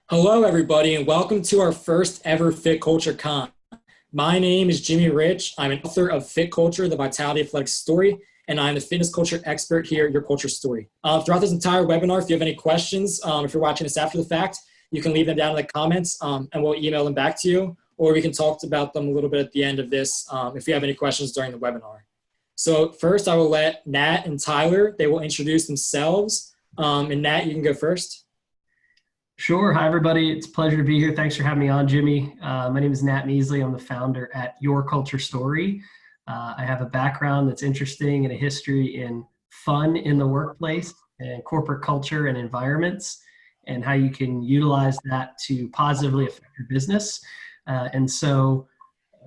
Hello, everybody, and welcome to our first ever Fit Culture Con. My name is Jimmy Rich. I'm an author of Fit Culture, the Vitality Athletics Story, and I'm the fitness culture expert here at Your Culture Story. Throughout this entire webinar, if you have any questions, if you're watching this after the fact, you can leave them down in the comments, and we'll email them back to you, or we can talk about them a little bit at the end of this if you have any questions during the webinar. So first, I will let Nat and Tyler, they will introduce themselves. And Nat, you can go first. Sure. Hi, everybody. It's a pleasure to be here. Thanks for having me on, Jimmy. My name is Nat Measley. I'm the founder at Your Culture Story. I have a background that's interesting and a history in fun in the workplace and corporate culture and environments, and how you can utilize that to positively affect your business. And so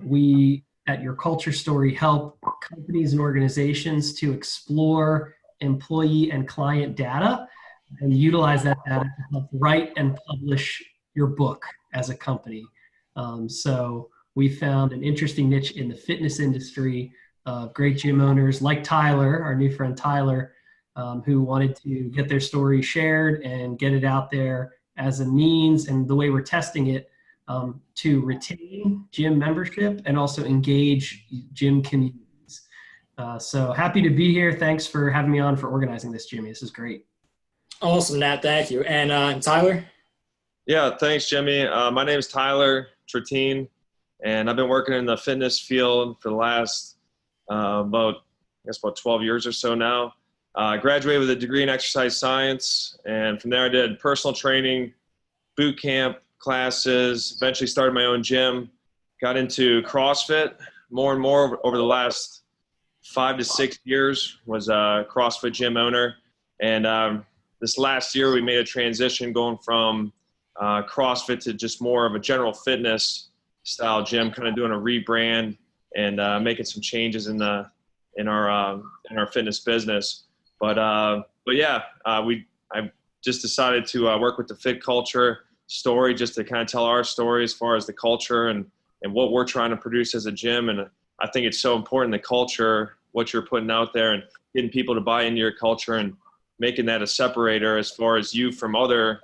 we at Your Culture Story help companies and organizations to explore employee and client data and utilize that data to help write and publish your book as a company. So we found an interesting niche in the fitness industry of great gym owners like Tyler, our new friend Tyler, who wanted to get their story shared and get it out there as a means, and the way we're testing it, to retain gym membership and also engage gym communities. So happy to be here. Thanks for having me on, for organizing this, Jimmy. This is great. Awesome, Nat. Thank you. And Tyler? Yeah, thanks, Jimmy. My name is Tyler Trettin, and I've been working in the fitness field for the last about 12 years or so now. I graduated with a degree in exercise science, and from there I did personal training, boot camp classes, eventually started my own gym, got into CrossFit more and more over the last 5 to 6 years, was a CrossFit gym owner. And this last year, we made a transition going from CrossFit to just more of a general fitness style gym, kind of doing a rebrand and making some changes in our fitness business. But yeah, I just decided to work with the Fit Culture Story, just to kind of tell our story as far as the culture and what we're trying to produce as a gym. And I think it's so important, the culture, what you're putting out there, and getting people to buy into your culture and making that a separator as far as you from other.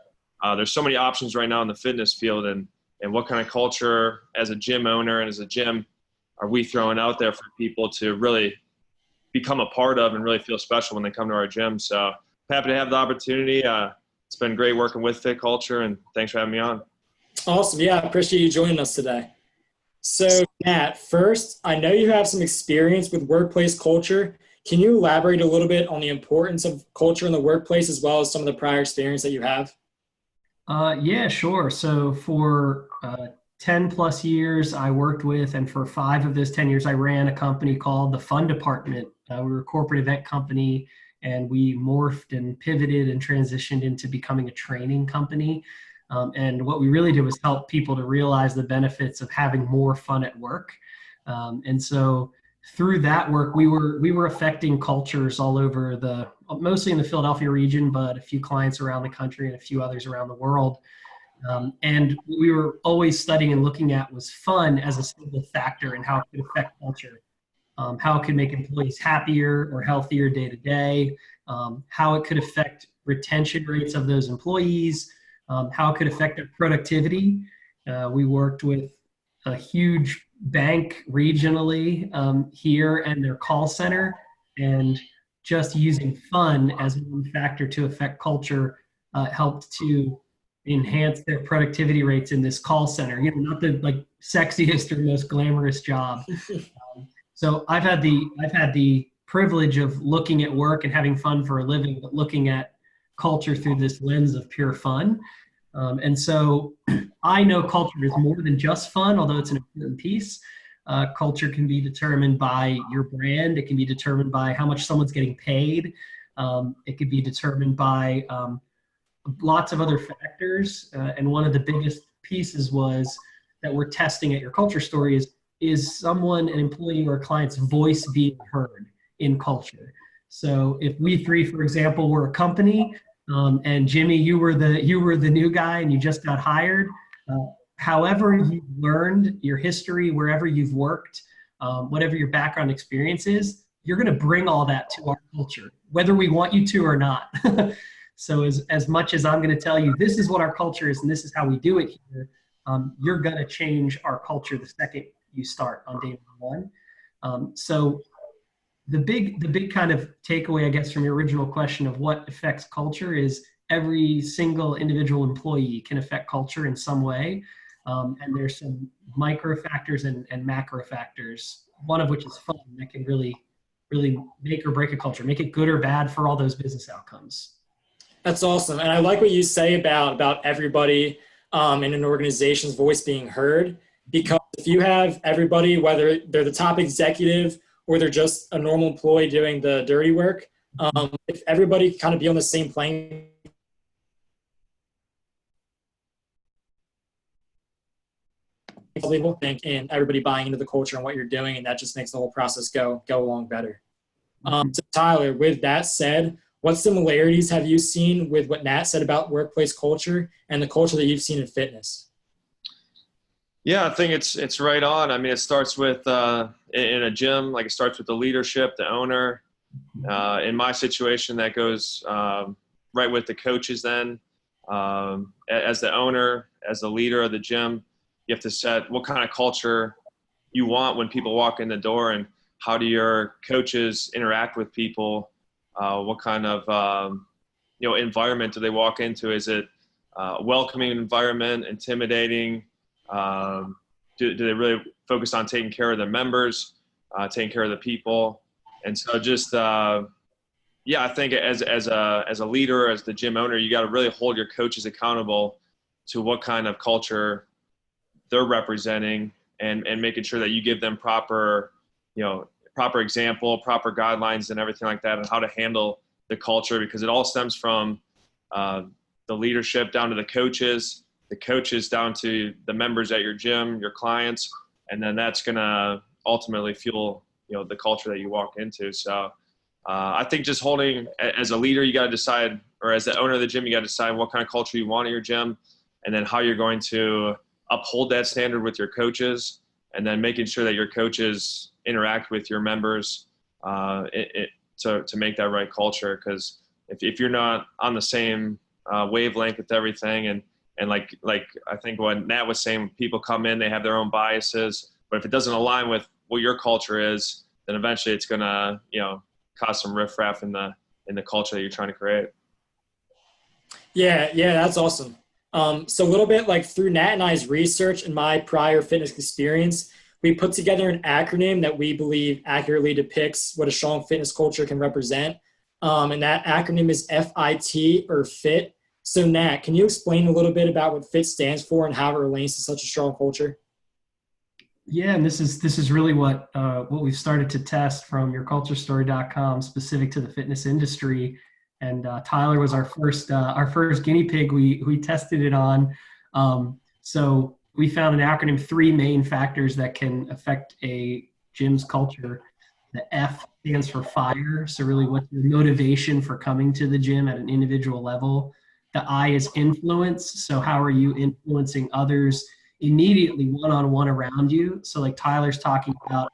There's so many options right now in the fitness field, and what kind of culture as a gym owner and as a gym are we throwing out there for people to really become a part of and really feel special when they come to our gym. So happy to have the opportunity. It's been great working with Fit Culture, and thanks for having me on. Awesome. Yeah, I appreciate you joining us today. So Nat, first, I know you have some experience with workplace culture. Can you elaborate a little bit on the importance of culture in the workplace, as well as some of the prior experience that you have? Yeah, sure. So for 10 plus years, I worked with, and for 5 of those 10 years, I ran a company called the Fun Department. We were a corporate event company, and we morphed and pivoted and transitioned into becoming a training company. And what we really did was help people to realize the benefits of having more fun at work. And so through that work, we were affecting cultures all over mostly in the Philadelphia region, but a few clients around the country and a few others around the world. And what we were always studying and looking at was fun as a single factor and how it could affect culture, how it could make employees happier or healthier day to day, how it could affect retention rates of those employees, how it could affect their productivity. We worked with a huge bank regionally here and their call center, and just using fun as one factor to affect culture helped to enhance their productivity rates in this call center. Not the sexiest or most glamorous job. So I've had the privilege of looking at work and having fun for a living, but looking at culture through this lens of pure fun. And so I know culture is more than just fun, although it's an important piece. Culture can be determined by your brand. It can be determined by how much someone's getting paid. It could be determined by lots of other factors. And one of the biggest pieces was that we're testing at Your Culture Story is an employee or a client's voice being heard in culture. So if we three, for example, were a company, and Jimmy, you were the new guy and you just got hired, however you've learned your history, wherever you've worked, whatever your background experience is, you're going to bring all that to our culture, whether we want you to or not. So as much as I'm going to tell you, this is what our culture is and this is how we do it here, you're going to change our culture the second you start on day one. So the big kind of takeaway, I guess, from your original question of what affects culture is every single individual employee can affect culture in some way. And there's some micro factors and macro factors, one of which is fun that can really make or break a culture, make it good or bad for all those business outcomes. That's awesome. And I like what you say about everybody in an organization's voice being heard, because if you have everybody, whether they're the top executive or they're just a normal employee doing the dirty work, if everybody kind of be on the same plane, people think, and everybody buying into the culture and what you're doing, and that just makes the whole process go along better. So Tyler, with that said, what similarities have you seen with what Nat said about workplace culture and the culture that you've seen in fitness? Yeah, I think it's right on. I mean, it starts with in a gym, like it starts with the leadership, the owner. In my situation, that goes right with the coaches then. As the owner, as the leader of the gym, you have to set what kind of culture you want when people walk in the door, and how do your coaches interact with people? What kind of environment do they walk into? Is it a welcoming environment, intimidating? Do they really focus on taking care of their members, taking care of the people? And so just I think as a leader, as the gym owner, you got to really hold your coaches accountable to what kind of culture they're representing, and making sure that you give them proper example, proper guidelines and everything like that, and how to handle the culture, because it all stems from the leadership down to the coaches down to the members at your gym, your clients, and then that's going to ultimately fuel, the culture that you walk into. So I think just holding, as a leader, you got to decide, or as the owner of the gym, you got to decide what kind of culture you want at your gym, and then how you're going to uphold that standard with your coaches, and then making sure that your coaches interact with your members to make that right culture. Because if you're not on the same wavelength with everything, and like I think what Nat was saying, people come in, they have their own biases, but if it doesn't align with what your culture is, then eventually it's gonna cause some riffraff in the culture that you're trying to create. Yeah, that's awesome. So a little bit like through Nat and I's research and my prior fitness experience, we put together an acronym that we believe accurately depicts what a strong fitness culture can represent. And that acronym is FIT, or FIT. So Nat, can you explain a little bit about what FIT stands for and how it relates to such a strong culture? Yeah, and this is really what we've started to test from yourculturestory.com specific to the fitness industry. And Tyler was our first guinea pig we tested it on. So we found an acronym, 3 main factors that can affect a gym's culture. The F stands for fire. So really, what's your motivation for coming to the gym at an individual level? The I is influence. So how are you influencing others immediately, one-on-one around you? So like Tyler's talking about,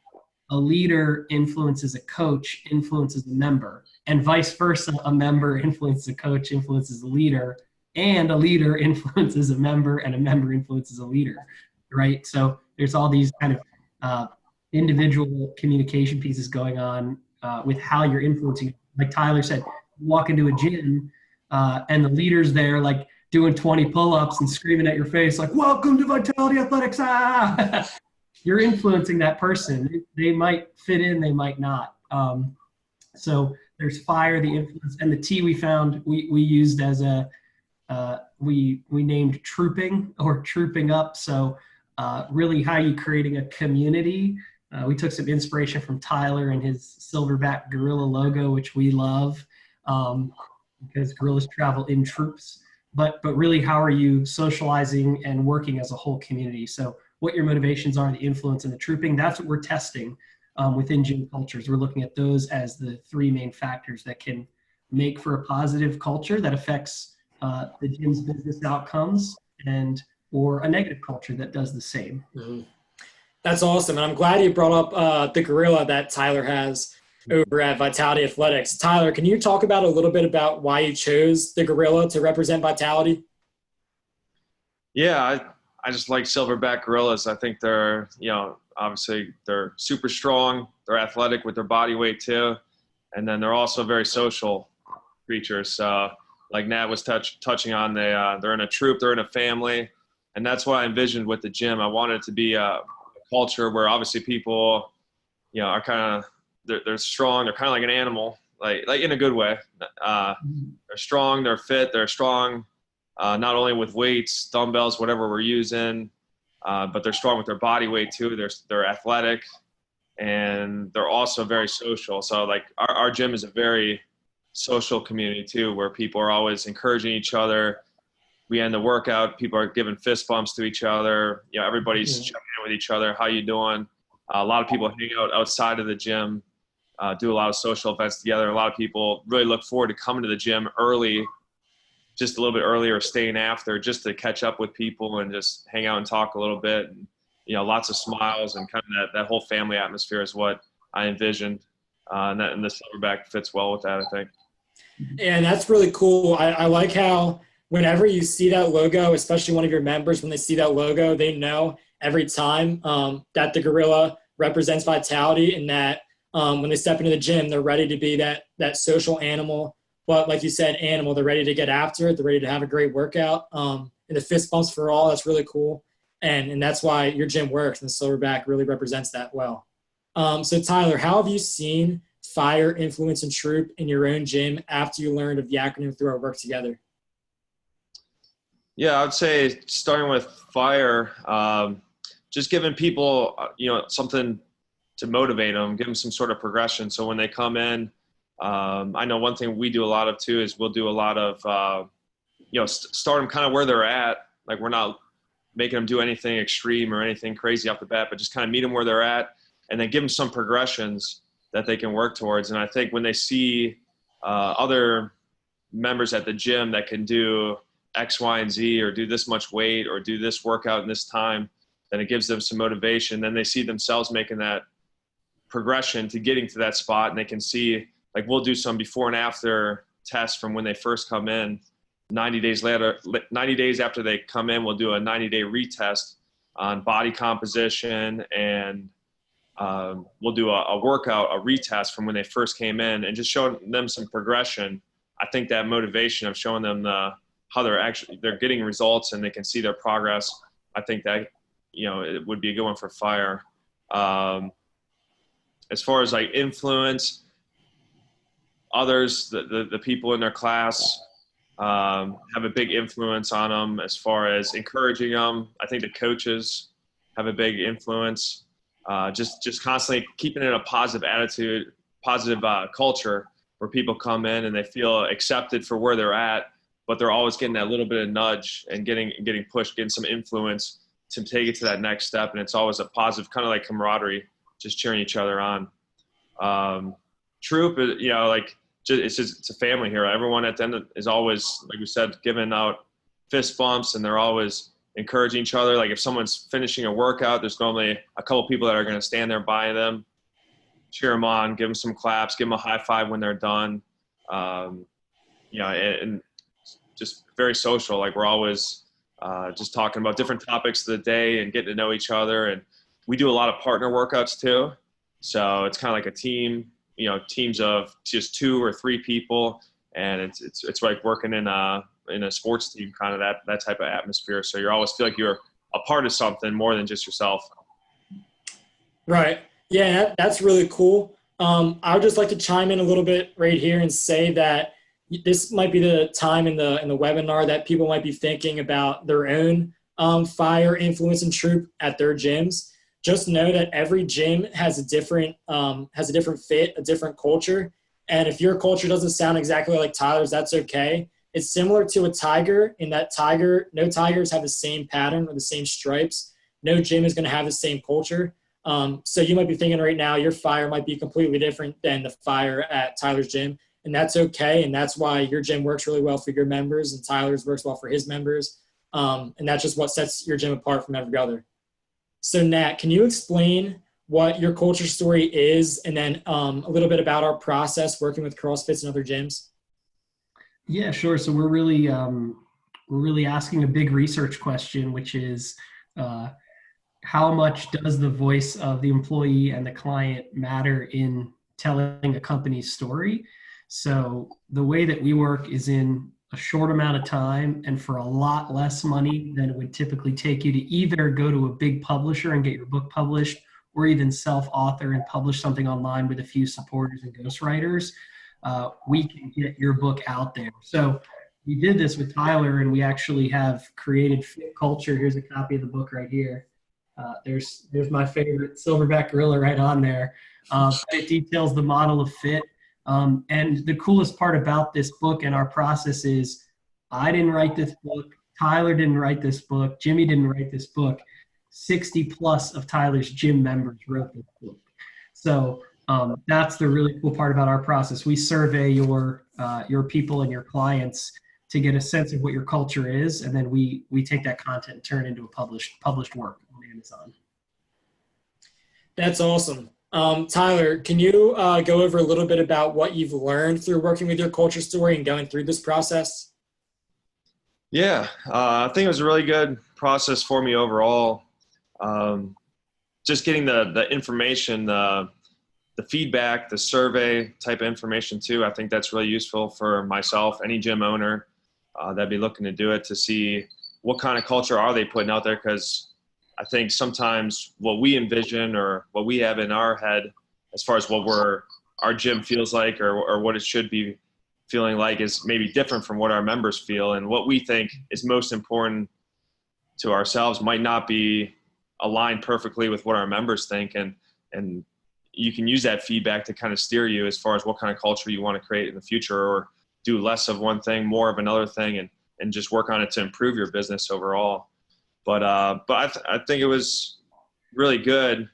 a leader influences a coach, influences a member, and vice versa. A member influences a coach, influences a leader, and a leader influences a member, and a member influences a leader, right? So there's all these kind of individual communication pieces going on with how you're influencing. Like Tyler said, you walk into a gym and the leader's there like doing 20 pull-ups and screaming at your face like, "Welcome to Vitality Athletics." You're influencing that person. They might fit in, they might not. So there's fire, the influence, and the T we found we used as we named trooping, or trooping up. So really, how you creating a community. We took some inspiration from Tyler and his silverback gorilla logo, which we love, because gorillas travel in troops. But really, how are you socializing and working as a whole community? So what your motivations are, the influence, and the trooping. That's what we're testing within gym cultures. We're looking at those as the 3 main factors that can make for a positive culture that affects the gym's business outcomes, or a negative culture that does the same. Mm-hmm. That's awesome. And I'm glad you brought up the gorilla that Tyler has. over at Vitality Athletics. Tyler, can you talk about a little bit about why you chose the gorilla to represent Vitality? Yeah, I just like silverback gorillas. I think they're, obviously they're super strong. They're athletic with their body weight too. And then they're also very social creatures. So like Nat was touching on, they're in a troop, they're in a family. And that's what I envisioned with the gym. I wanted it to be a culture where obviously people, are kind of, they're strong. They're kind of like an animal, like in a good way. They're strong, they're fit, they're strong, not only with weights, dumbbells, whatever we're using, but they're strong with their body weight too. They're athletic, and they're also very social. So like our gym is a very social community too, where people are always encouraging each other. We end the workout, people are giving fist bumps to each other. Everybody's checking in with each other. How you doing? A lot of people hang out outside of the gym, do a lot of social events together. A lot of people really look forward to coming to the gym early, just a little bit earlier, or staying after, just to catch up with people and just hang out and talk a little bit. And, lots of smiles, and kind of that whole family atmosphere is what I envisioned. And the silverback fits well with that, I think. And that's really cool. I like how whenever you see that logo, especially one of your members, when they see that logo, they know every time that the gorilla represents Vitality, and that when they step into the gym, they're ready to be that social animal. But like you said, animal, they're ready to get after it. They're ready to have a great workout. And the fist bumps for all, that's really cool. And that's why your gym works, and the silverback really represents that well. So Tyler, how have you seen FIRE influence and troop in your own gym after you learned of the acronym through our work together? Yeah, I would say starting with FIRE, just giving people, something to motivate them, give them some sort of progression. So when they come in, I know one thing we do a lot of too is we'll do a lot of, start them kind of where they're at. Like we're not making them do anything extreme or anything crazy off the bat, but just kind of meet them where they're at, and then give them some progressions that they can work towards. And I think when they see other members at the gym that can do X, Y, and Z, or do this much weight, or do this workout in this time, then it gives them some motivation. Then they see themselves making that progression to getting to that spot, and they can see, like, we'll do some before and after tests from when they first come in. 90 days after they come in, we'll do a 90-day retest on body composition, and we'll do a workout, a retest from when they first came in, and just showing them some progression. I think that motivation of showing them how they're getting results, and they can see their progress. I think that, it would be a good one for FIRE. As far as like influence, others, the people in their class have a big influence on them as far as encouraging them. I think the coaches have a big influence. Just constantly keeping it a positive attitude, positive culture, where people come in and they feel accepted for where they're at, but they're always getting that little bit of nudge and getting pushed, getting some influence to take it to that next step. And it's always a positive, kind of like camaraderie, just cheering each other on. Troop, it's a family here. Everyone at the end is always, like we said, giving out fist bumps, and they're always encouraging each other. Like if someone's finishing a workout, there's normally a couple people that are going to stand there by them, cheer them on, give them some claps, give them a high five when they're done. And just very social. Like we're always just talking about different topics of the day and getting to know each other. And we do a lot of partner workouts too. So it's kind of like a team, teams of just 2 or 3 people. And it's like working in a sports team, kind of that type of atmosphere. So you always feel like you're a part of something more than just yourself. Right. Yeah, that's really cool. I would just like to chime in a little bit right here and say that this might be the time in the webinar that people might be thinking about their own FIRE influence and troop at their gyms. Just know that every gym has a different fit, a different culture. And if your culture doesn't sound exactly like Tyler's, that's okay. It's similar to a tiger in that no tigers have the same pattern or the same stripes. No gym is going to have the same culture. So you might be thinking right now your FIRE might be completely different than the FIRE at Tyler's gym. And that's okay. And that's why your gym works really well for your members and Tyler's works well for his members. And that's just what sets your gym apart from every other. So Nat, can you explain what your culture story is, and then a little bit about our process working with CrossFits and other gyms? Yeah, sure. So we're really asking a big research question, which is uh, how much does the voice of the employee and the client matter in telling a company's story? So the way that we work is in a short amount of time and for a lot less money than it would typically take you to either go to a big publisher and get your book published, or even self-author and publish something online with a few supporters and ghostwriters. We can get your book out there. So we did this with Tyler, and we actually have created Fit Culture. Here's a copy of the book right here. There's my favorite silverback gorilla right on there. It details the model of fit. And the coolest part about this book and our process is I didn't write this book. Tyler didn't write this book. Jimmy didn't write this book. 60 plus of Tyler's gym members wrote this book. So that's the really cool part about our process. We survey your people and your clients to get a sense of what your culture is, and then we take that content and turn it into a published work on Amazon. That's awesome. Tyler, can you go over a little bit about what you've learned through working with your culture story and going through this process? Yeah, I think it was a really good process for me overall. Just getting the information, the feedback, the survey type of information too. I think that's really useful for myself, any gym owner that'd be looking to do it, to see what kind of culture are they putting out there. Because I think sometimes what we envision or what we have in our head as far as what our gym feels like or what it should be feeling like is maybe different from what our members feel. And what we think is most important to ourselves might not be aligned perfectly with what our members think. And you can use that feedback to kind of steer you as far as what kind of culture you want to create in the future, or do less of one thing, more of another thing, and just work on it to improve your business overall. But I think it was really good.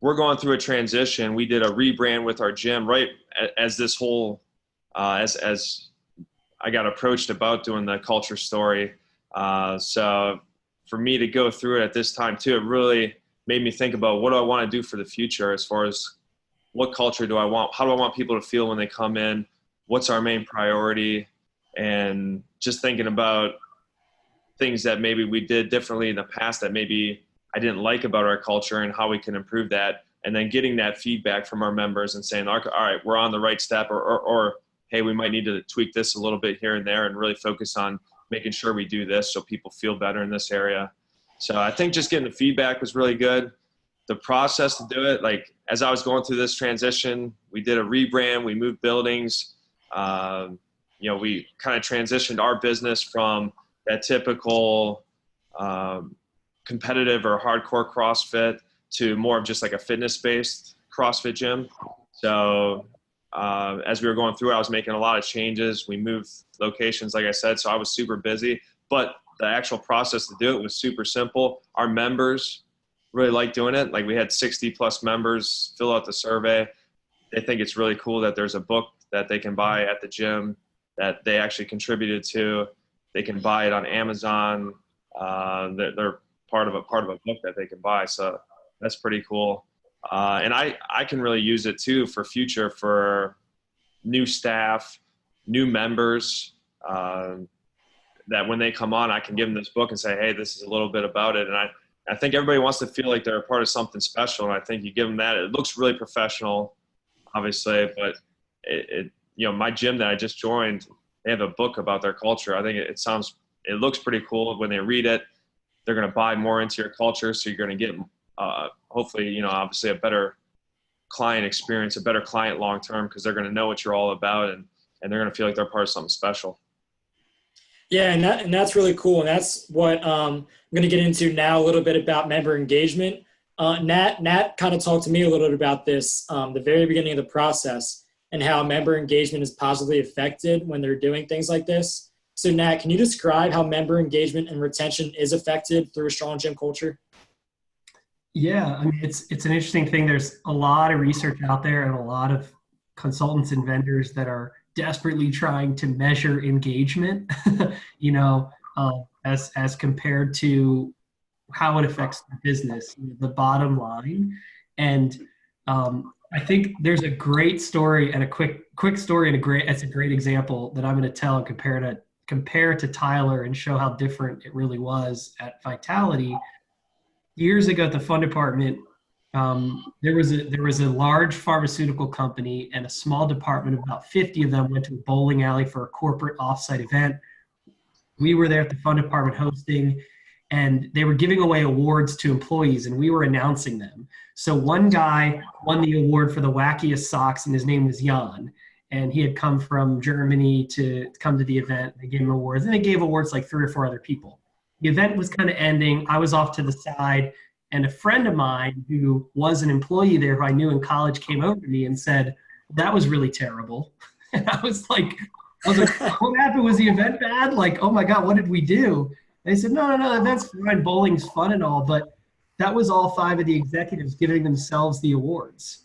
We're going through a transition. We did a rebrand with our gym right as this whole, as I got approached about doing the culture story. So for me to go through it at this time too, it really made me think about what do I want to do for the future as far as what culture do I want? How do I want people to feel when they come in? What's our main priority? And just thinking about things that maybe we did differently in the past that maybe I didn't like about our culture and how we can improve that. And then getting that feedback from our members and saying, all right, we're on the right step, or hey, we might need to tweak this a little bit here and there and really focus on making sure we do this so people feel better in this area. So I think just getting the feedback was really good. The process to do it, like as I was going through this transition, we did a rebrand, we moved buildings. We kind of transitioned our business from that typical competitive or hardcore CrossFit to more of just like a fitness-based CrossFit gym. So as we were going through, I was making a lot of changes. We moved locations, like I said, so I was super busy. But the actual process to do it was super simple. Our members really liked doing it. Like we had 60 plus members fill out the survey. They think it's really cool that there's a book that they can buy at the gym that they actually contributed to. They can buy it on Amazon. They're part of a book that they can buy. So that's pretty cool. And I can really use it too for future, for new staff, new members, that when they come on, I can give them this book and say, hey, this is a little bit about it. And I think everybody wants to feel like they're a part of something special. And I think you give them that. It looks really professional, obviously, but my gym that I just joined, they have a book about their culture. I think it looks pretty cool. When they read it, they're going to buy more into your culture. So you're going to get, hopefully, obviously a better client experience, a better client long-term, because they're going to know what you're all about, and they're going to feel like they're part of something special. Yeah, and that's really cool. And that's what I'm going to get into now, a little bit about member engagement. Nat kind of talked to me a little bit about this, the very beginning of the process, and how member engagement is positively affected when they're doing things like this. So Nat, can you describe how member engagement and retention is affected through a strong gym culture? Yeah, I mean, it's an interesting thing. There's a lot of research out there and a lot of consultants and vendors that are desperately trying to measure engagement, as compared to how it affects the business, the bottom line. And I think there's a great story and a quick story and it's a great example that I'm going to tell and compare to Tyler and show how different it really was at Vitality. Years ago at the fund department, there was a large pharmaceutical company, and a small department of about 50 of them went to a bowling alley for a corporate offsite event. We were there at the fund department hosting, and they were giving away awards to employees, and we were announcing them. So one guy won the award for the wackiest socks, and his name was Jan. And he had come from Germany to come to the event. They gave him awards, and they gave awards like 3 or 4 other people. The event was kind of ending. I was off to the side, and a friend of mine who was an employee there who I knew in college came over to me and said, "That was really terrible." And I was like, "What happened? Was the event bad? Like, oh my God, what did we do?" And they said, no, the event's fine. Bowling's fun and all, but that was all 5 of the executives giving themselves the awards.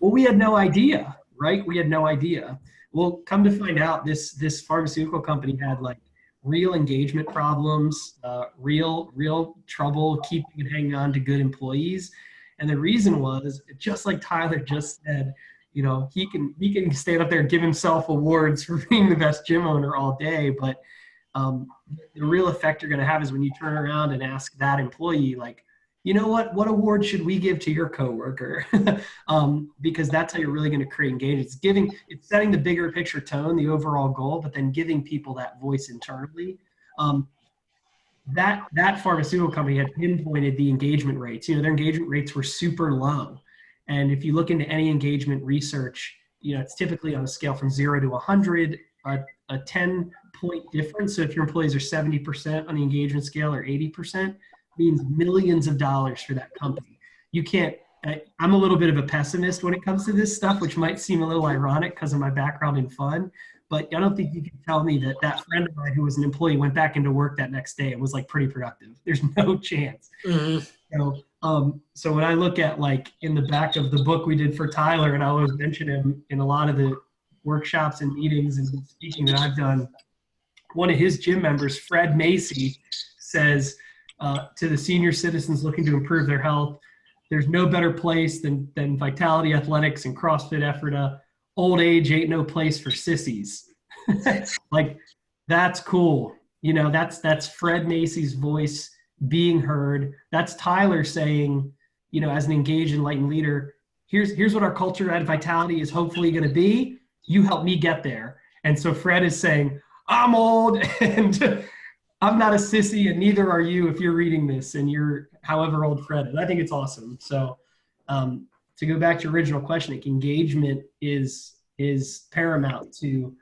Well, we had no idea, right? We had no idea. Well, come to find out, this pharmaceutical company had like real engagement problems, real trouble keeping and hanging on to good employees. And the reason was, just like Tyler just said, you know, he can stand up there and give himself awards for being the best gym owner all day, but the real effect you're going to have is when you turn around and ask that employee, like, you know what award should we give to your coworker? Because that's how you're really going to create engagement. It's setting the bigger picture tone, the overall goal, but then giving people that voice internally. That pharmaceutical company had pinpointed the engagement rates. You know, their engagement rates were super low. And if you look into any engagement research, you know, it's typically on a scale from 0 to 100, a 10-point difference. So if your employees are 70% on the engagement scale or 80%, means millions of dollars for that company. You can't, I'm a little bit of a pessimist when it comes to this stuff, which might seem a little ironic because of my background in fun, but I don't think you can tell me that friend of mine who was an employee went back into work that next day and was like pretty productive. There's no chance. Mm-hmm. So when I look at, like, in the back of the book we did for Tyler, and I always mention him in a lot of the workshops and meetings and speaking that I've done, one of his gym members, Fred Macy, says to the senior citizens looking to improve their health, there's no better place than Vitality Athletics and CrossFit Ephrata. Old age ain't no place for sissies. Like, that's cool. You know, that's Fred Macy's voice being heard. That's Tyler saying, you know, as an engaged, enlightened leader, here's what our culture at Vitality is hopefully going to be. You help me get there. And so Fred is saying, I'm old and I'm not a sissy, and neither are you if you're reading this and you're however old Fred is. I think it's awesome. So to go back to your original question, engagement is paramount to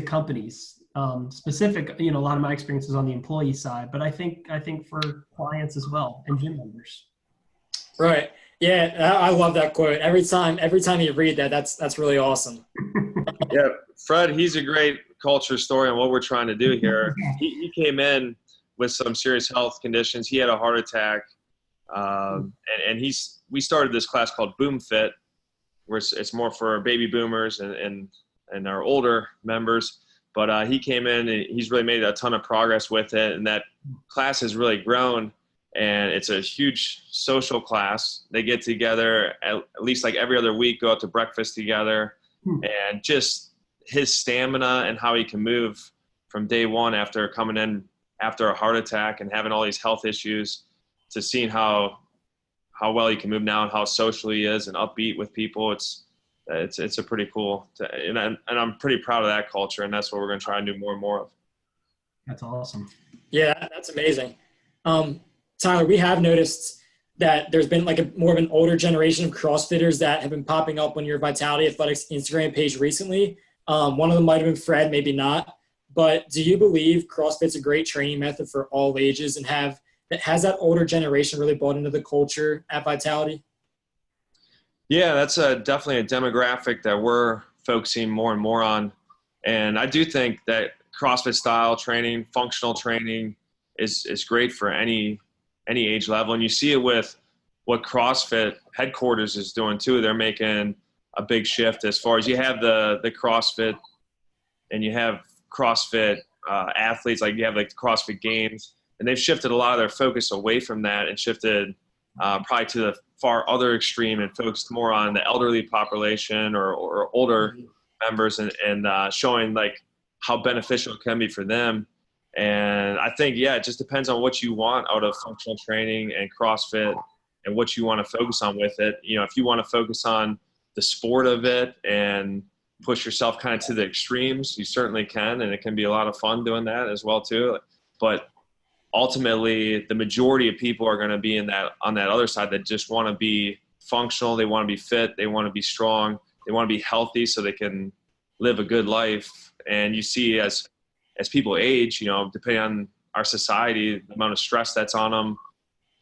companies. Specific, you know, a lot of my experience is on the employee side, but I think for clients as well and gym members. Right. Yeah, I love that quote. Every time you read that, that's really awesome. Yeah, Fred, he's a great culture story on what we're trying to do here. He came in with some serious health conditions. He had a heart attack, and we started this class called Boom Fit, where it's more for baby boomers and our older members. But he came in and he's really made a ton of progress with it, and that class has really grown. And it's a huge social class. They get together at least like every other week, go out to breakfast together, and just his stamina and how he can move from day one after coming in after a heart attack and having all these health issues, to seeing how well he can move now and how social he is and upbeat with people. It's a pretty cool, and I'm pretty proud of that culture, and that's what we're going to try and do more and more of. That's awesome. Yeah, that's amazing. Tyler, we have noticed that there's been like more of an older generation of CrossFitters that have been popping up on your Vitality Athletics Instagram page recently. One of them might have been Fred, maybe not. But do you believe CrossFit's a great training method for all ages, and has that older generation really bought into the culture at Vitality? Yeah, that's definitely a demographic that we're focusing more and more on. And I do think that CrossFit style training, functional training is great for any age level. And you see it with what CrossFit headquarters is doing too. They're making a big shift as far as you have the CrossFit and you have CrossFit athletes, like you have like the CrossFit Games, and they've shifted a lot of their focus away from that and shifted probably to the far other extreme and focused more on the elderly population or older members and showing like how beneficial it can be for them. And I think, yeah, it just depends on what you want out of functional training and CrossFit and what you want to focus on with it. You know, if you want to focus on the sport of it and push yourself kind of to the extremes, you certainly can. And it can be a lot of fun doing that as well too. But ultimately the majority of people are going to be on that other side that just want to be functional. They want to be fit. They want to be strong. They want to be healthy so they can live a good life. And you see as people age, you know, depending on our society, the amount of stress that's on them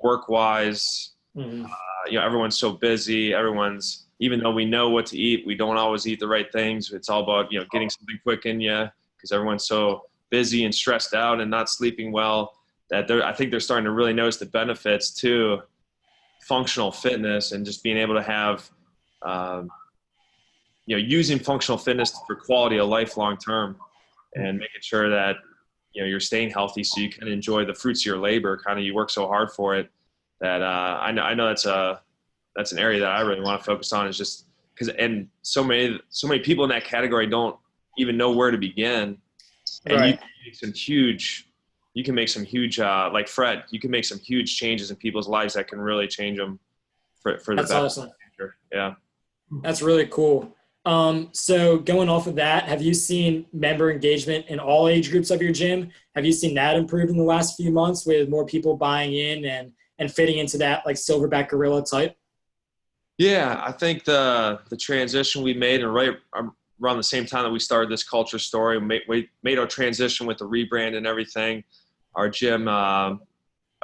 work-wise, you know, everyone's so busy. Even though we know what to eat, we don't always eat the right things. It's all about, you know, getting something quick in you because everyone's so busy and stressed out and not sleeping well that I think they're starting to really notice the benefits to functional fitness and just being able to have, you know, using functional fitness for quality of life long term and making sure that, you know, you're staying healthy so you can enjoy the fruits of your labor. Kind of, you work so hard for it that I know that's an area that I really want to focus on, is just because, and so many people in that category don't even know where to begin. And Right. you can make some huge, like Fred, you can make some huge changes in people's lives that can really change them for the That's better. awesome. Yeah. That's really cool. So going off of that, have you seen member engagement in all age groups of your gym? Have you seen that improve in the last few months with more people buying in and fitting into that like silverback gorilla type? Yeah, I think the transition we made, and right around the same time that we started this culture story, we made our transition with the rebrand and everything. Our gym,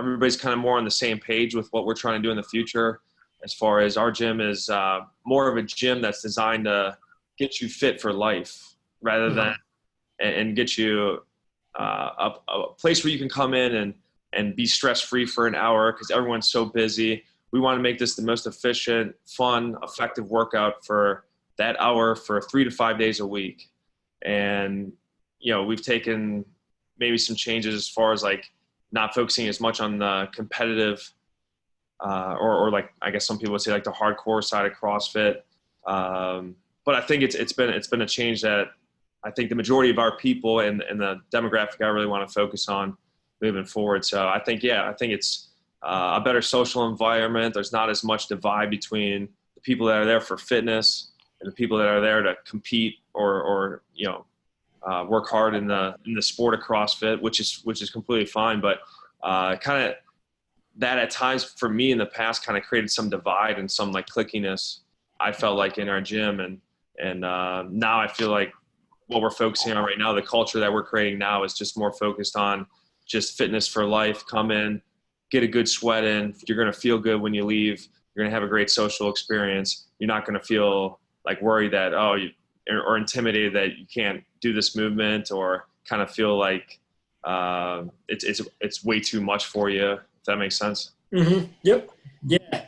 everybody's kind of more on the same page with what we're trying to do in the future. As far as our gym is more of a gym that's designed to get you fit for life rather than and get you a place where you can come in and be stress-free for an hour because everyone's so busy. We want to make this the most efficient, fun, effective workout for that hour for 3 to 5 days a week. And, you know, we've taken maybe some changes as far as like not focusing as much on the competitive or like, I guess some people would say like the hardcore side of CrossFit. But I think it's been a change that I think the majority of our people and the demographic I really want to focus on moving forward. So I think it's a better social environment. There's not as much divide between the people that are there for fitness and the people that are there to compete or you know, work hard in the sport of CrossFit, which is completely fine. But kind of that at times for me in the past kind of created some divide and some like clickiness, I felt like, in our gym. And now I feel like what we're focusing on right now, the culture that we're creating now, is just more focused on just fitness for life. Come in, get a good sweat in. You're going to feel good when you leave. You're going to have a great social experience. You're not going to feel like worried that, or intimidated that you can't do this movement, or kind of feel like it's way too much for you, if that makes sense. Mm-hmm. Yep. Yeah.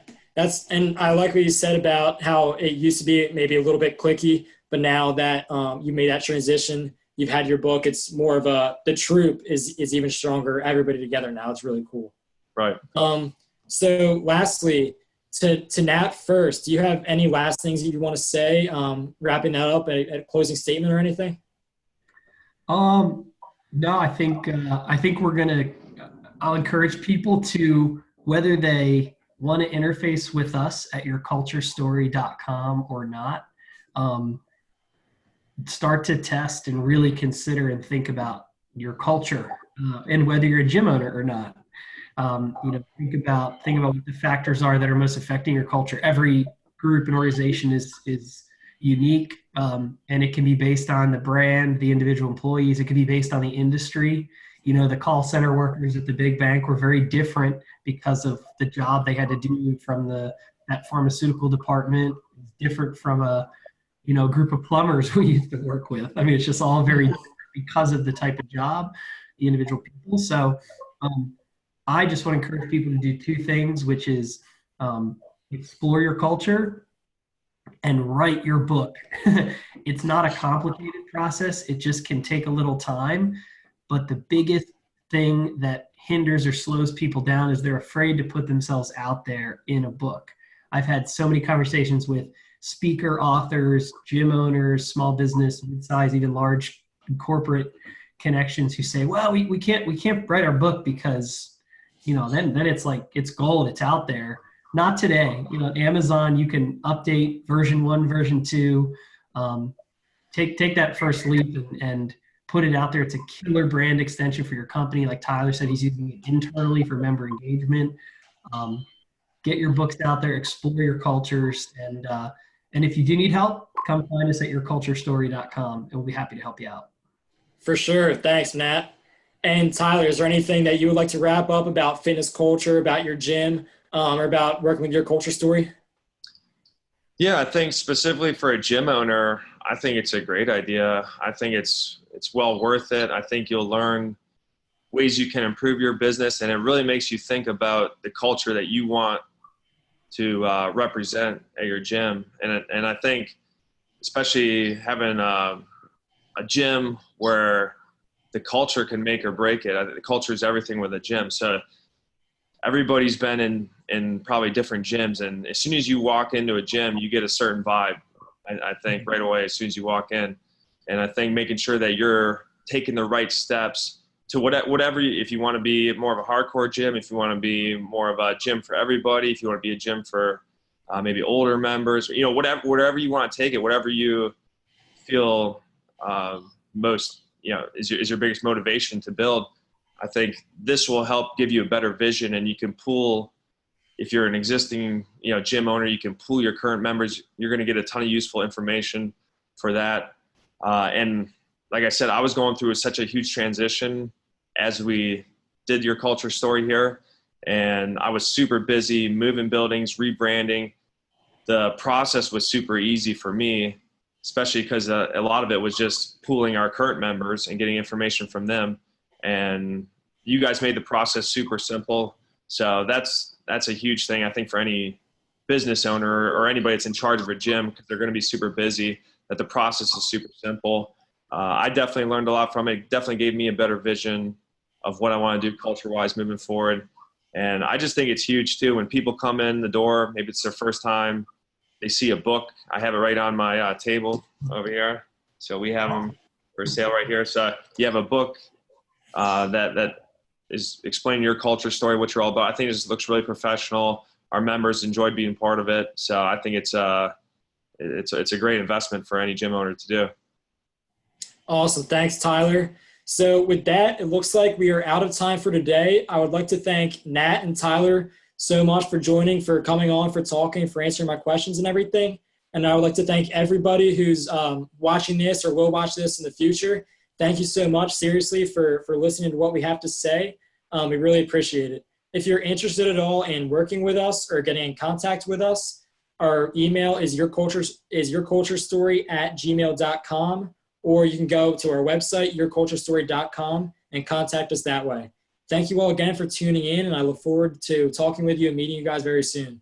And I like what you said about how it used to be maybe a little bit cliquey, but now that you made that transition, you've had your book, it's more of the troop is even stronger. Everybody together now. It's really cool. Right. So lastly, to Nat first, do you have any last things that you want to say, wrapping that up, a closing statement or anything? No, I think I'll encourage people to, whether they want to interface with us at yourculturestory.com or not, start to test and really consider and think about your culture and whether you're a gym owner or not. Think about what the factors are that are most affecting your culture. Every group and organization is unique, and it can be based on the brand, the individual employees. It can be based on the industry. The call center workers at the big bank were very different because of the job they had to do from that pharmaceutical department. It's different from a group of plumbers we used to work with. I mean, it's just all very different because of the type of job, the individual people. So I just want to encourage people to do two things, which is explore your culture and write your book. It's not a complicated process. It just can take a little time. But the biggest thing that hinders or slows people down is they're afraid to put themselves out there in a book. I've had so many conversations with speaker, authors, gym owners, small business, mid-size, even large corporate connections who say, well, we can't write our book because, then it's like, it's gold, it's out there. Not today. Amazon, you can update version 1, version 2, take that first leap and put it out there. It's a killer brand extension for your company. Like Tyler said, he's using it internally for member engagement. Get your books out there, explore your cultures, and if you do need help, come find us at yourculturestory.com, and we'll be happy to help you out. For sure. Thanks, Nat. And Tyler, is there anything that you would like to wrap up about fitness culture, about your gym, or about working with your culture story? Yeah, I think specifically for a gym owner, I think it's a great idea. I think it's well worth it. I think you'll learn ways you can improve your business, and it really makes you think about the culture that you want to represent at your gym. And I think especially having a gym where the culture can make or break it. I think the culture is everything with a gym. So everybody's been in probably different gyms, and as soon as you walk into a gym, you get a certain vibe, I think, right away as soon as you walk in. And I think making sure that you're taking the right steps to whatever, if you want to be more of a hardcore gym, if you want to be more of a gym for everybody, if you want to be a gym for maybe older members, whatever you want to take it, whatever you feel most, is your biggest motivation to build. I think this will help give you a better vision, and you can pool, if you're an existing, gym owner, you can pool your current members. You're going to get a ton of useful information for that. And like I said, I was going through such a huge transition as we did your culture story here. And I was super busy moving buildings, rebranding. The process was super easy for me, especially because a lot of it was just pooling our current members and getting information from them. And you guys made the process super simple. So that's a huge thing, I think, for any business owner or anybody that's in charge of a gym, because they're going to be super busy, that the process is super simple. I definitely learned a lot from it. It definitely gave me a better vision of what I want to do culture-wise moving forward. And I just think it's huge, too, when people come in the door, maybe it's their first time, they see a book. I have it right on my table over here. So we have them for sale right here. So you have a book that is explaining your culture story, what you're all about. I think this looks really professional. Our members enjoyed being part of it. So I think it's a great investment for any gym owner to do. Awesome. Thanks, Tyler. So with that, it looks like we are out of time for today. I would like to thank Nat and Tyler so much for joining, for coming on, for talking, for answering my questions and everything. And I would like to thank everybody who's watching this or will watch this in the future. Thank you so much, seriously, for listening to what we have to say. We really appreciate it. If you're interested at all in working with us or getting in contact with us, our email is yourculturestory@gmail.com, or you can go to our website, yourculturestory.com, and contact us that way. Thank you all again for tuning in, and I look forward to talking with you and meeting you guys very soon.